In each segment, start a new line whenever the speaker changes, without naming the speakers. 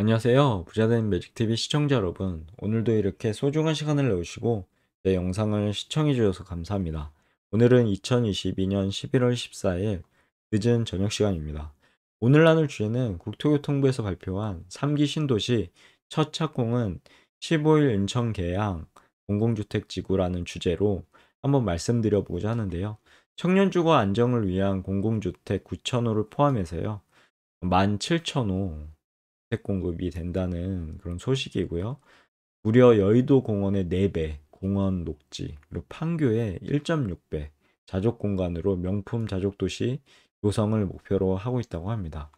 안녕하세요. 부자된 매직TV 시청자 여러분. 오늘도 이렇게 소중한 시간을 내주시고 내 영상을 시청해 주셔서 감사합니다. 오늘은 2022년 11월 14일 늦은 저녁 시간입니다. 오늘 나눌 주제는 국토교통부에서 발표한 3기 신도시 첫 착공은 15일 인천 계양 공공주택지구라는 주제로 한번 말씀드려보고자 하는데요. 청년주거 안정을 위한 공공주택 9,000호를 포함해서요. 17,000호 주택 공급이 된다는 그런 소식이고요. 무려 여의도 공원의 4배, 공원 녹지, 그리고 판교의 1.6배 자족 공간으로 명품 자족 도시 조성을 목표로 하고 있다고 합니다.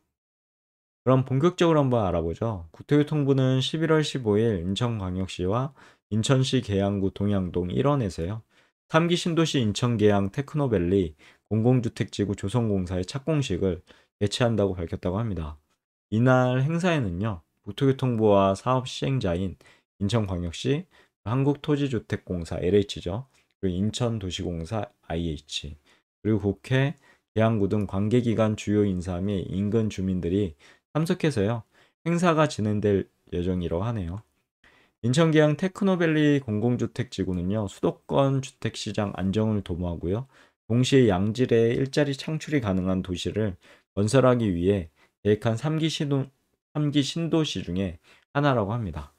그럼 본격적으로 한번 알아보죠. 국토교통부는 11월 15일 인천광역시와 인천시 계양구 동양동 1원에서요. 3기 신도시 인천계양 테크노밸리 공공주택지구 조성공사의 착공식을 개최한다고 밝혔다고 합니다. 이날 행사에는요. 국토교통부와 사업 시행자인 인천광역시, 한국토지주택공사 LH죠. 그리고 인천도시공사 IH, 그리고 국회, 계양구 등 관계기관 주요 인사 및 인근 주민들이 참석해서요. 행사가 진행될 예정이라고 하네요. 인천계양 테크노밸리 공공주택지구는요. 수도권 주택시장 안정을 도모하고요. 동시에 양질의 일자리 창출이 가능한 도시를 건설하기 위해 계획한 3기 신도시 중에 하나라고 합니다.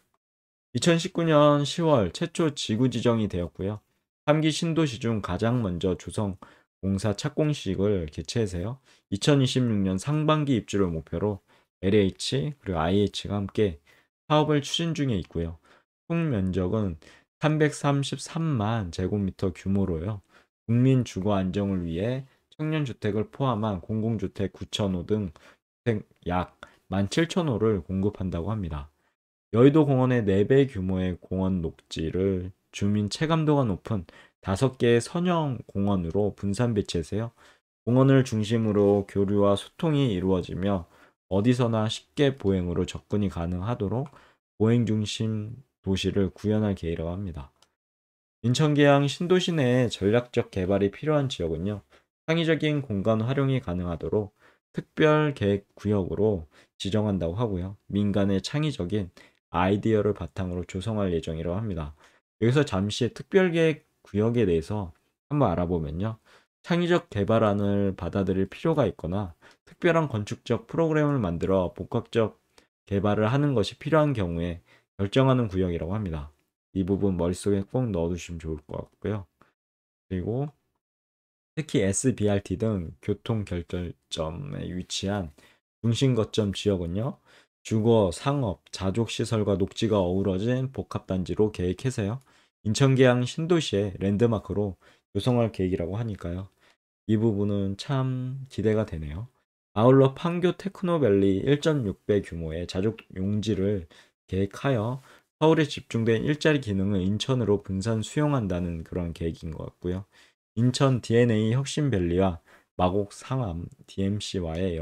2019년 10월 최초 지구 지정이 되었고요. 3기 신도시 중 가장 먼저 조성 공사 착공식을 개최해서요. 2026년 상반기 입주를 목표로 LH 그리고 IH가 함께 사업을 추진 중에 있고요. 총 면적은 333만 제곱미터 규모로요. 국민 주거 안정을 위해 청년주택을 포함한 공공주택 9,000호 등 주택 약 17,000호를 공급한다고 합니다. 여의도 공원의 4배 규모의 공원 녹지를 주민 체감도가 높은 5개의 선형 공원으로 분산 배치해서요. 공원을 중심으로 교류와 소통이 이루어지며 어디서나 쉽게 보행으로 접근이 가능하도록 보행 중심 도시를 구현할 계획이라고 합니다. 인천계양 신도시 내에 전략적 개발이 필요한 지역은요. 창의적인 공간 활용이 가능하도록 특별 계획 구역으로 지정한다고 하고요. 민간의 창의적인 아이디어를 바탕으로 조성할 예정이라고 합니다. 여기서 잠시 특별계획 구역에 대해서 한번 알아보면요. 창의적 개발안을 받아들일 필요가 있거나 특별한 건축적 프로그램을 만들어 복합적 개발을 하는 것이 필요한 경우에 결정하는 구역이라고 합니다. 이 부분 머릿속에 꼭 넣어두시면 좋을 것 같고요. 그리고 특히 SBRT 등 교통 결절점에 위치한 중심 거점 지역은요. 주거, 상업, 자족 시설과 녹지가 어우러진 복합단지로 계획해서요. 인천계양 신도시의 랜드마크로 조성할 계획이라고 하니까요. 이 부분은 참 기대가 되네요. 아울러 판교 테크노밸리 1.6배 규모의 자족 용지를 계획하여 서울에 집중된 일자리 기능을 인천으로 분산 수용한다는 그런 계획인 것 같고요. 인천 DNA 혁신밸리와 마곡 상암 DMC와의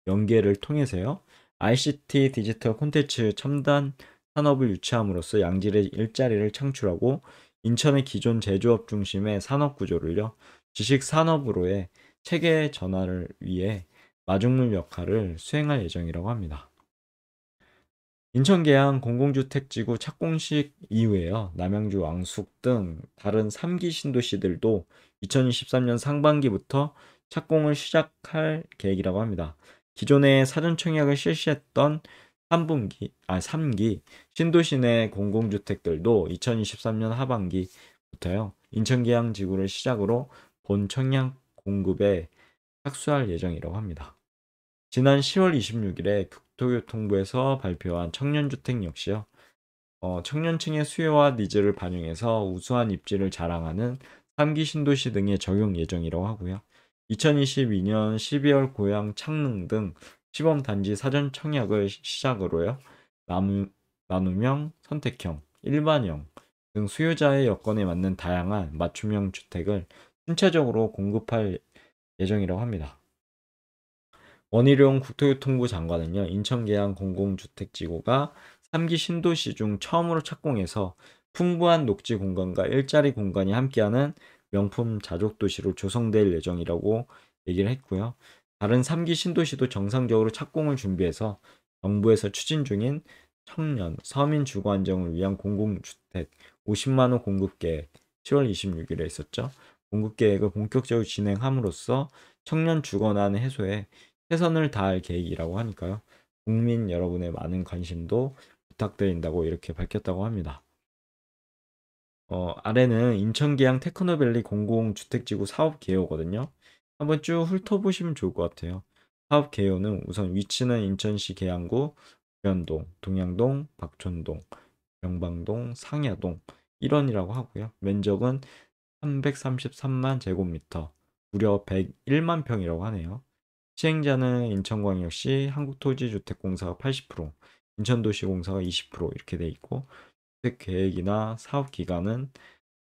연계를 통해서요. ICT 디지털 콘텐츠 첨단 산업을 유치함으로써 양질의 일자리를 창출하고 인천의 기존 제조업 중심의 산업 구조를요. 지식 산업으로의 체계 전환을 위해 마중물 역할을 수행할 예정이라고 합니다. 인천계양 공공주택지구 착공식 이후에요. 남양주 왕숙 등 다른 3기 신도시들도 2023년 상반기부터 착공을 시작할 계획이라고 합니다. 기존에 사전 청약을 실시했던 3기 신도시 내 공공주택들도 2023년 하반기부터요. 인천계양 지구를 시작으로 본 청약 공급에 착수할 예정이라고 합니다. 지난 10월 26일에 국토교통부에서 발표한 청년주택 역시요. 청년층의 수요와 니즈를 반영해서 우수한 입지를 자랑하는 3기 신도시 등의 적용 예정이라고 하고요. 2022년 12월 고양 창릉 등 시범단지 사전 청약을 시작으로요. 나눔형, 선택형, 일반형 등 수요자의 여건에 맞는 다양한 맞춤형 주택을 순차적으로 공급할 예정이라고 합니다. 원희룡 국토교통부 장관은요, 인천계양 공공주택지구가 3기 신도시 중 처음으로 착공해서 풍부한 녹지 공간과 일자리 공간이 함께하는 명품 자족도시로 조성될 예정이라고 얘기를 했고요. 다른 3기 신도시도 정상적으로 착공을 준비해서 정부에서 추진 중인 청년, 서민 주거 안정을 위한 공공주택 50만 호 공급 계획 10월 26일에 있었죠. 공급 계획을 본격적으로 진행함으로써 청년 주거난 해소에 최선을 다할 계획이라고 하니까요. 국민 여러분의 많은 관심도 부탁드린다고 이렇게 밝혔다고 합니다. 아래는 인천계양 테크노밸리 공공주택지구 사업 개요거든요. 한번 쭉 훑어보시면 좋을 것 같아요. 사업 개요는 우선 위치는 인천시 계양구 부현동, 동양동, 박촌동, 영방동, 상야동 일원이라고 하고요. 면적은 333만 제곱미터, 무려 101만 평이라고 하네요. 시행자는 인천광역시 한국토지주택공사가 80%, 인천도시공사가 20% 이렇게 돼 있고 주택 계획이나 사업 기간은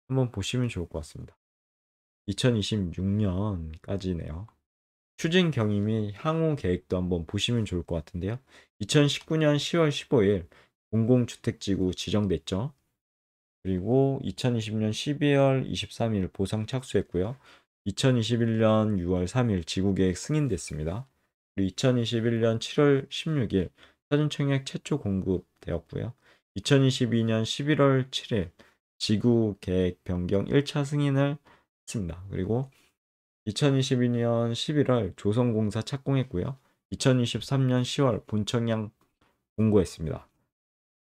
한번 보시면 좋을 것 같습니다. 2026년까지네요. 추진 경위 및 향후 계획도 한번 보시면 좋을 것 같은데요. 2019년 10월 15일 공공주택지구 지정됐죠. 그리고 2020년 12월 23일 보상 착수했고요. 2021년 6월 3일 지구계획 승인됐습니다. 그리고 2021년 7월 16일 사전청약 최초 공급되었고요. 2022년 11월 7일 지구계획 변경 1차 승인을 했습니다. 그리고 2022년 11월 조선공사 착공했고요. 2023년 10월 본청약 공고했습니다.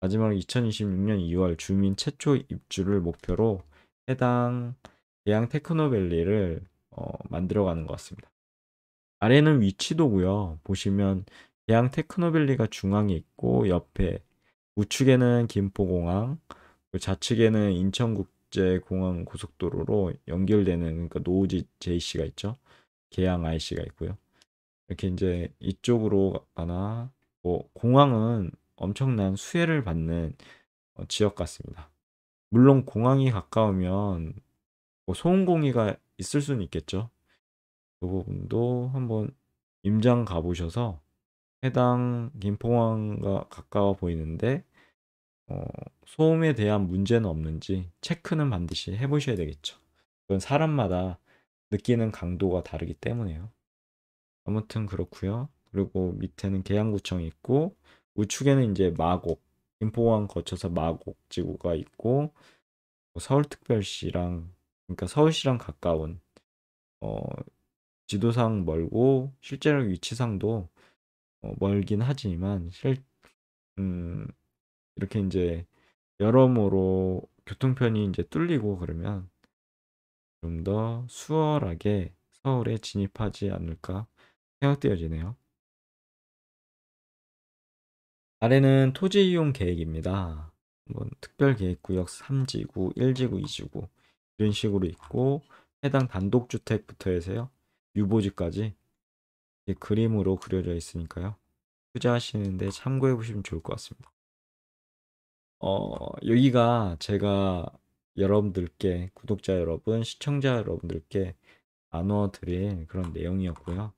마지막으로 2026년 2월 주민 최초 입주를 목표로 해당 계양 테크노밸리를 만들어가는 것 같습니다. 아래는 위치도고요. 보시면 계양 테크노밸리가 중앙에 있고 옆에 우측에는 김포공항, 좌측에는 인천국제공항 고속도로로 연결되는 그러니까 노우지 JC가 있죠. 계양 IC가 있고요. 이렇게 이제 이쪽으로 가나 뭐 공항은 엄청난 수혜를 받는 지역 같습니다. 물론 공항이 가까우면 뭐 소음공해가 있을 수는 있겠죠. 그 부분도 한번 임장 가보셔서 해당 김포공항과 가까워 보이는데 어, 소음에 대한 문제는 없는지 체크는 반드시 해보셔야 되겠죠. 그건 사람마다 느끼는 강도가 다르기 때문에요. 아무튼 그렇고요. 그리고 밑에는 계양구청이 있고 우측에는 이제 마곡, 김포공항 거쳐서 마곡 지구가 있고 뭐 서울특별시랑 그러니까 서울시랑 가까운 어, 지도상 멀고 실제로 위치상도 멀긴 하지만 음, 이렇게 이제 여러모로 교통편이 이제 뚫리고 그러면 좀 더 수월하게 서울에 진입하지 않을까 생각되어지네요. 아래는 토지 이용 계획입니다. 뭐 특별계획구역 3지구, 1지구, 2지구 이런 식으로 있고 해당 단독주택부터 해서요. 유보지까지 그림으로 그려져 있으니까요. 투자하시는데 참고해 보시면 좋을 것 같습니다. 여기가 제가 여러분들께 구독자 여러분, 시청자 여러분들께 나눠 드릴 그런 내용이었고요.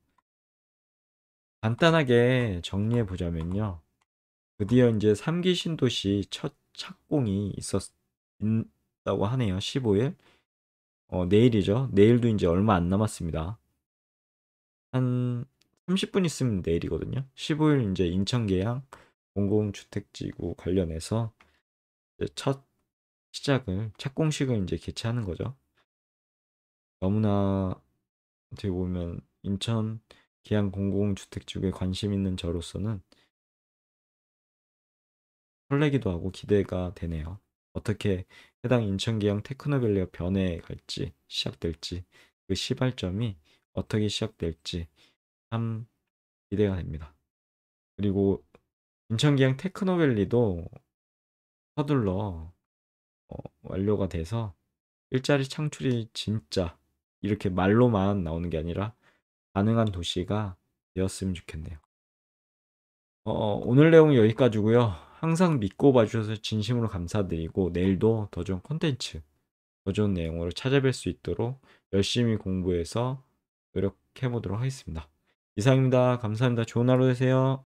간단하게 정리해 보자면요. 드디어 이제 3기 신도시 첫 착공이 있다고 하네요. 15일. 내일이죠. 내일도 이제 얼마 안 남았습니다. 한 30분 있으면 내일이거든요. 15일 이제 인천계양 공공주택지구 관련해서 이제 첫 시작을 착공식을 이제 개최하는 거죠. 너무나 어떻게 보면 인천 계양 공공주택지구에 관심 있는 저로서는 설레기도 하고 기대가 되네요. 어떻게 해당 인천계양 테크노밸리가 변해 갈지 시작될지 그 시발점이 어떻게 시작될지 참 기대가 됩니다. 그리고 인천계양 테크노밸리도 서둘러 완료가 돼서 일자리 창출이 진짜 이렇게 말로만 나오는 게 아니라 가능한 도시가 되었으면 좋겠네요. 오늘 내용은 여기까지고요. 항상 믿고 봐주셔서 진심으로 감사드리고 내일도 더 좋은 콘텐츠, 더 좋은 내용으로 찾아뵐 수 있도록 열심히 공부해서 노력해 보도록 하겠습니다. 이상입니다. 감사합니다. 좋은 하루 되세요.